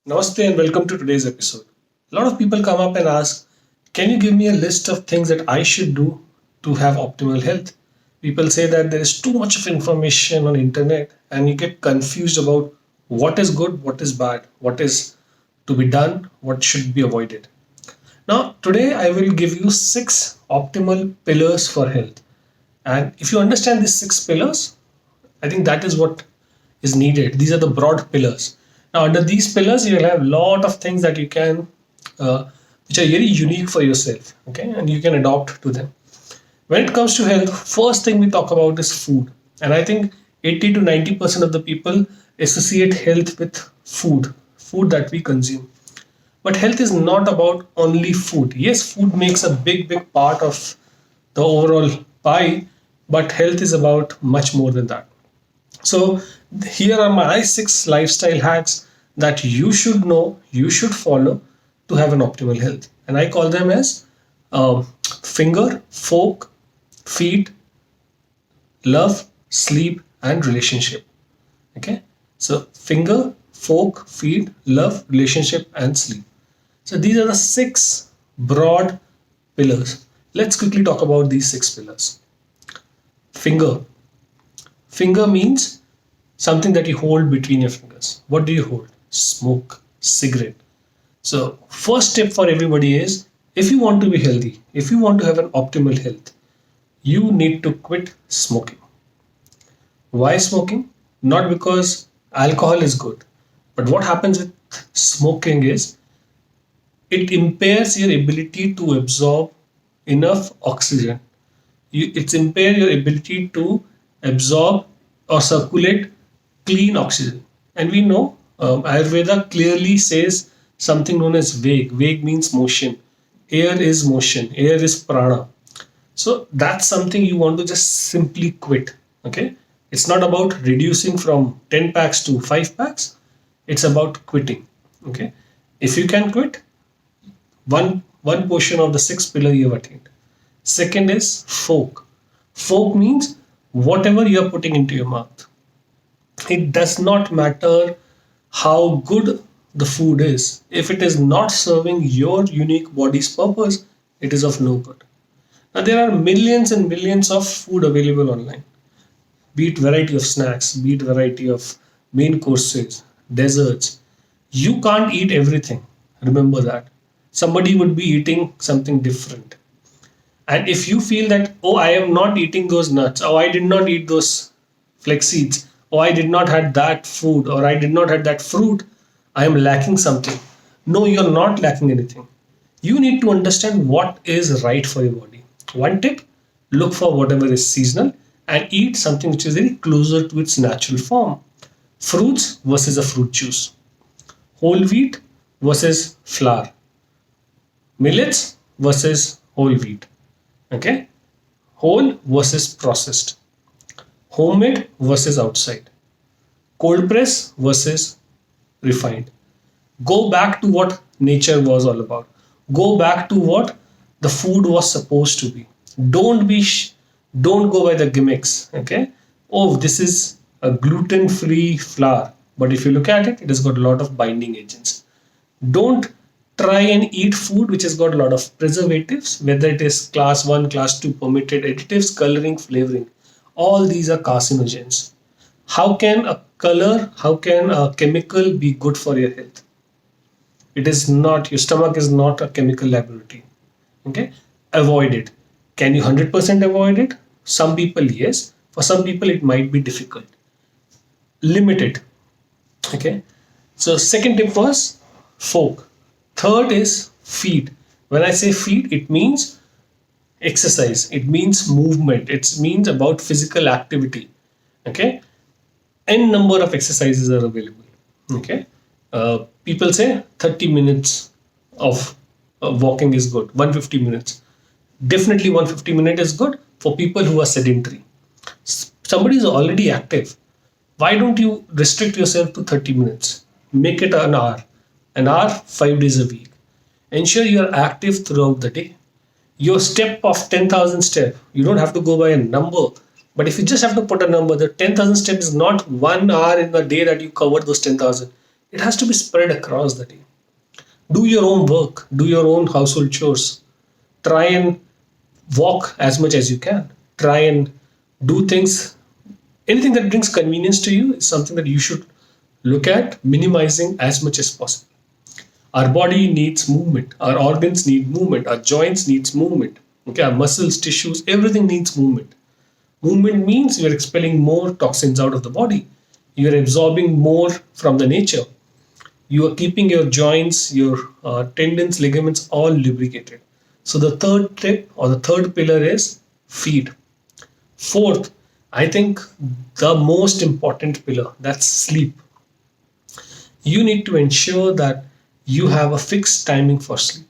Namaste and welcome to today's episode. A lot of people come up and ask, can you give me a list of things that I should do to have optimal health? People say that there is too much of information on internet and you get confused about what is good, what is bad, what is to be done, what should be avoided. Now, today I will give you six optimal pillars for health. And if you understand these six pillars, I think that is what is needed. These are the broad pillars. Now, under these pillars, you'll have a lot of things that you can, which are very unique for yourself, okay, and you can adopt to them. When it comes to health, first thing we talk about is food, and I think 80 to 90% of the people associate health with food that we consume. But health is not about only food. Yes, food makes a big part of the overall pie, but health is about much more than that. So here are my six lifestyle hacks that you should know, you should follow to have an optimal health. And I call them as finger, fork, feet, love, sleep, and relationship. Okay. So finger, fork, feed, love, relationship, and sleep. So these are the six broad pillars. Let's quickly talk about these six pillars. Finger. Finger means something that you hold between your fingers. What do you hold? Smoke, cigarette. So, first tip for everybody is if you want to be healthy, if you want to have an optimal health, you need to quit smoking. Why smoking? Not because alcohol is good, but what happens with smoking is it impairs your ability to absorb enough oxygen. It's impair your ability to absorb or circulate clean oxygen. And we know Ayurveda clearly says something known as Veg. Veg means motion. Air is motion. Air is prana. So that's something you want to just simply quit. Okay. It's not about reducing from 10 packs to 5 packs. It's about quitting. Okay. If you can quit, one portion of the six pillar you have attained. Second is fork. Fork means whatever you are putting into your mouth. It does not matter how good the food is. If it is not serving your unique body's purpose, it is of no good. Now there are millions and millions of food available online. Be it variety of snacks, be it variety of main courses, desserts. You can't eat everything. Remember that. Somebody would be eating something different. And if you feel that, oh, I am not eating those nuts, oh, I did not eat those flex seeds, oh, I did not had that food, or I did not had that fruit, I am lacking something. No, you're not lacking anything. You need to understand what is right for your body. One tip, look for whatever is seasonal and eat something which is very closer to its natural form. Fruits versus a fruit juice. Whole wheat versus flour. Millets versus whole wheat. Okay, whole versus processed, homemade versus outside, cold press versus refined. Go back to what nature was all about. Go back to what the food was supposed to be. Don't be don't go by the gimmicks. Okay, oh, this is a gluten free flour, but if you look at it, it has got a lot of binding agents. Don't try and eat food which has got a lot of preservatives, whether it is class 1, class 2 permitted additives, coloring, flavoring. All these are carcinogens. How can a color, how can a chemical be good for your health? It is not, your stomach is not a chemical laboratory. Okay, avoid it. Can you 100% avoid it? Some people, yes. For some people, it might be difficult. Limit it. Okay, so second tip was fork. Third is feed. When I say feed, it means exercise. It means movement. It means about physical activity. Okay. N number of exercises are available. Okay. People say 30 minutes of walking is good. 150 minutes. Definitely 150 minutes is good for people who are sedentary. Somebody is already active. Why don't you restrict yourself to 30 minutes? Make it an hour, 5 days a week. Ensure you are active throughout the day. Your step of 10,000 steps, you don't have to go by a number, but if you just have to put a number, the 10,000 steps is not 1 hour in the day that you cover those 10,000. It has to be spread across the day. Do your own work, do your own household chores. Try and walk as much as you can. Try and do things. Anything that brings convenience to you is something that you should look at minimizing as much as possible. Our body needs movement, our organs need movement, our joints needs movement. Okay, our muscles, tissues, everything needs movement. Movement means you're expelling more toxins out of the body. You're absorbing more from the nature. You are keeping your joints, your tendons, ligaments all lubricated. So the third tip or the third pillar is feed. Fourth, I think the most important pillar, that's sleep. You need to ensure that you have a fixed timing for sleep.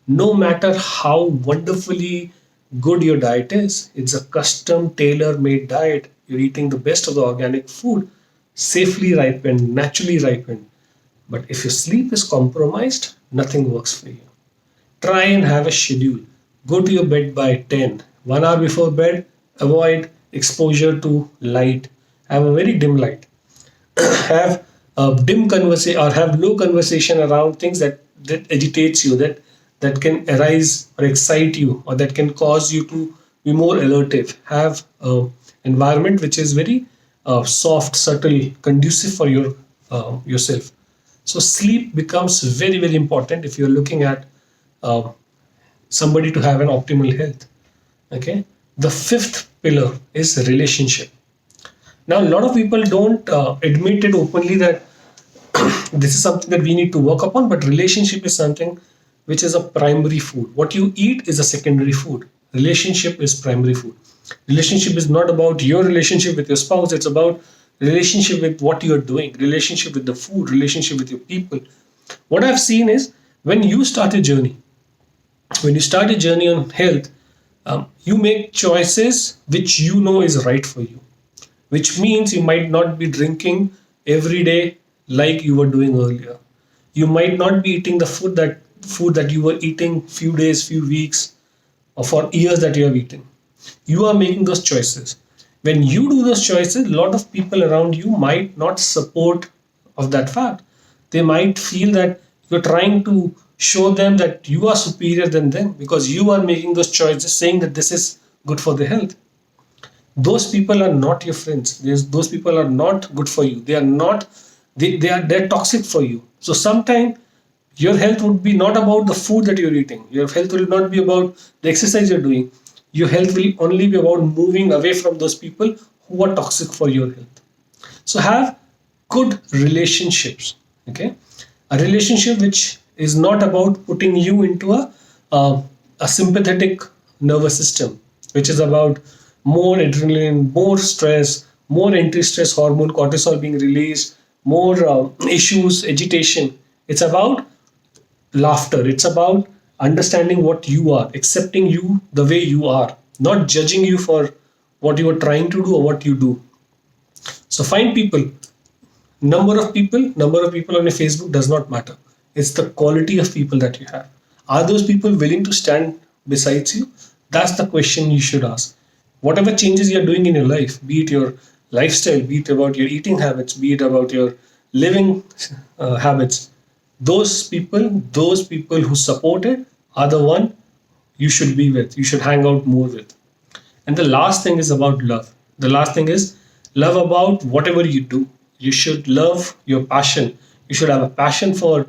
No matter how wonderfully good your diet is, it's a custom tailor made diet. You're eating the best of the organic food, safely ripened, naturally ripened. But if your sleep is compromised, nothing works for you. Try and have a schedule. Go to your bed by 10. 1 hour before bed, avoid exposure to light. Have a very dim light. Have a dim conversation or have low conversation around things that agitates you, that can arise or excite you, or that can cause you to be more alertive. Have a environment which is very soft, subtle, conducive for yourself. So sleep becomes very, very important if you're looking at uh, somebody to have an optimal health. Okay. The fifth pillar is relationship. Now, a lot of people don't admit it openly that this is something that we need to work upon, but relationship is something which is a primary food. What you eat is a secondary food. Relationship is primary food. Relationship is not about your relationship with your spouse, it's about relationship with what you're doing, relationship with the food, relationship with your people. What I've seen is when you start a journey, when you start a journey on health, you make choices which you know is right for you, which means you might not be drinking every day like you were doing earlier. You might not be eating the food that you were eating few days, few weeks, or for years that you have eaten. You are making those choices. When you do those choices, a lot of people around you might not support of that fact. They might feel that you're trying to show them that you are superior than them because you are making those choices saying that this is good for the health. Those people are not your friends. Those people are not good for you. They are not, they're toxic for you. So sometimes your health would be not about the food that you're eating. Your health will not be about the exercise you're doing. Your health will only be about moving away from those people who are toxic for your health. So have good relationships. Okay, a relationship which is not about putting you into uh, a sympathetic nervous system, which is about more adrenaline, more stress, more anti-stress hormone, cortisol being released, more issues, agitation. It's about laughter. It's about understanding what you are, accepting you the way you are, not judging you for what you are trying to do or what you do. So find people. Number of people on your Facebook does not matter. It's the quality of people that you have. Are those people willing to stand besides you? That's the question you should ask. Whatever changes you're doing in your life, be it your lifestyle, be it about your eating habits, be it about your living habits, those people who support it are the one you should be with, you should hang out more with. And the last thing is about love. The last thing is love about whatever you do. You should love your passion. You should have a passion for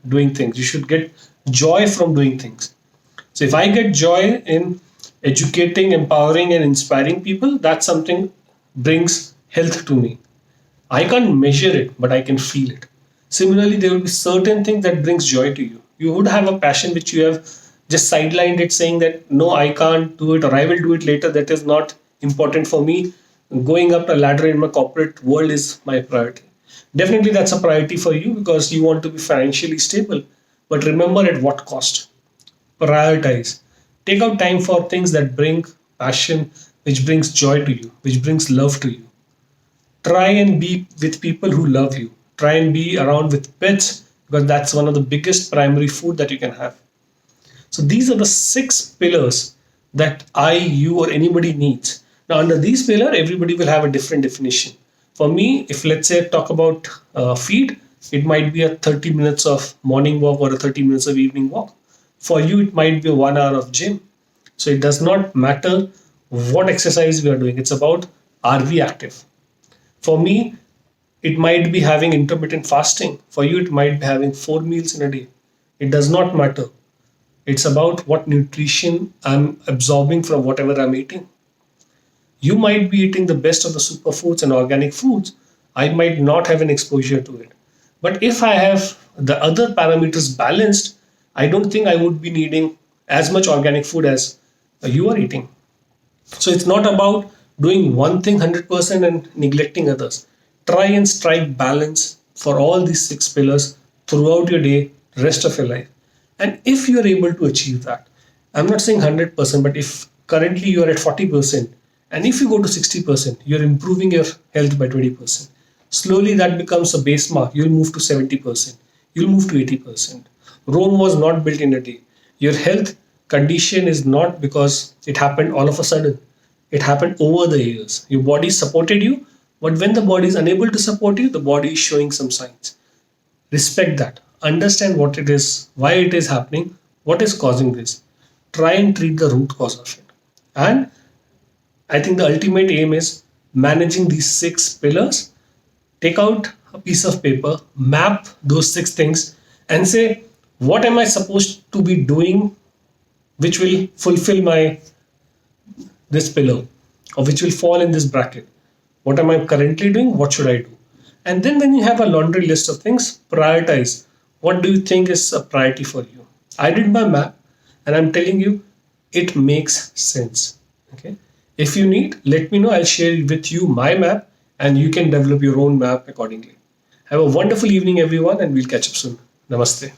doing things. You should get joy from doing things. So if I get joy in educating, empowering, and inspiring people, that's something brings health to me. I can't measure it, but I can feel it. Similarly, there will be certain things that brings joy to you. You would have a passion which you have just sidelined it, saying that no, I can't do it or I will do it later. That is not important for me. Going up a ladder in my corporate world is my priority. Definitely, that's a priority for you because you want to be financially stable. But remember at what cost? Prioritize. Take out time for things that bring passion, which brings joy to you, which brings love to you. Try and be with people who love you. Try and be around with pets because that's one of the biggest primary food that you can have. So these are the six pillars that I, you, or anybody needs. Now, under these pillars, everybody will have a different definition. For me, if let's say talk about feed, it might be a 30 minutes of morning walk or a 30 minutes of evening walk. For you, it might be 1 hour of gym. So it does not matter what exercise we are doing. It's about, are we active? For me, it might be having intermittent fasting. For you, it might be having 4 meals in a day. It does not matter. It's about what nutrition I'm absorbing from whatever I'm eating. You might be eating the best of the superfoods and organic foods. I might not have an exposure to it. But if I have the other parameters balanced, I don't think I would be needing as much organic food as you are eating. So it's not about doing one thing 100% and neglecting others. Try and strike balance for all these 6 pillars throughout your day, rest of your life. And if you are able to achieve that, I'm not saying 100%, but if currently you are at 40%, and if you go to 60%, you're improving your health by 20%. Slowly that becomes a base mark. You'll move to 70%. You'll move to 80%. Rome was not built in a day. Your health condition is not because it happened all of a sudden. It happened over the years. Your body supported you, but when the body is unable to support you, the body is showing some signs. Respect that. Understand what it is, why it is happening, what is causing this. Try and treat the root cause of it. And I think the ultimate aim is managing these 6 pillars. Take out a piece of paper, map those 6 things, and say, what am I supposed to be doing which will fulfill my this pillar, or which will fall in this bracket? What am I currently doing? What should I do? And then when you have a laundry list of things, prioritize. What do you think is a priority for you? I did my map, and I'm telling you, it makes sense. Okay. If you need, let me know. I'll share with you my map, and you can develop your own map accordingly. Have a wonderful evening, everyone, and we'll catch up soon. Namaste.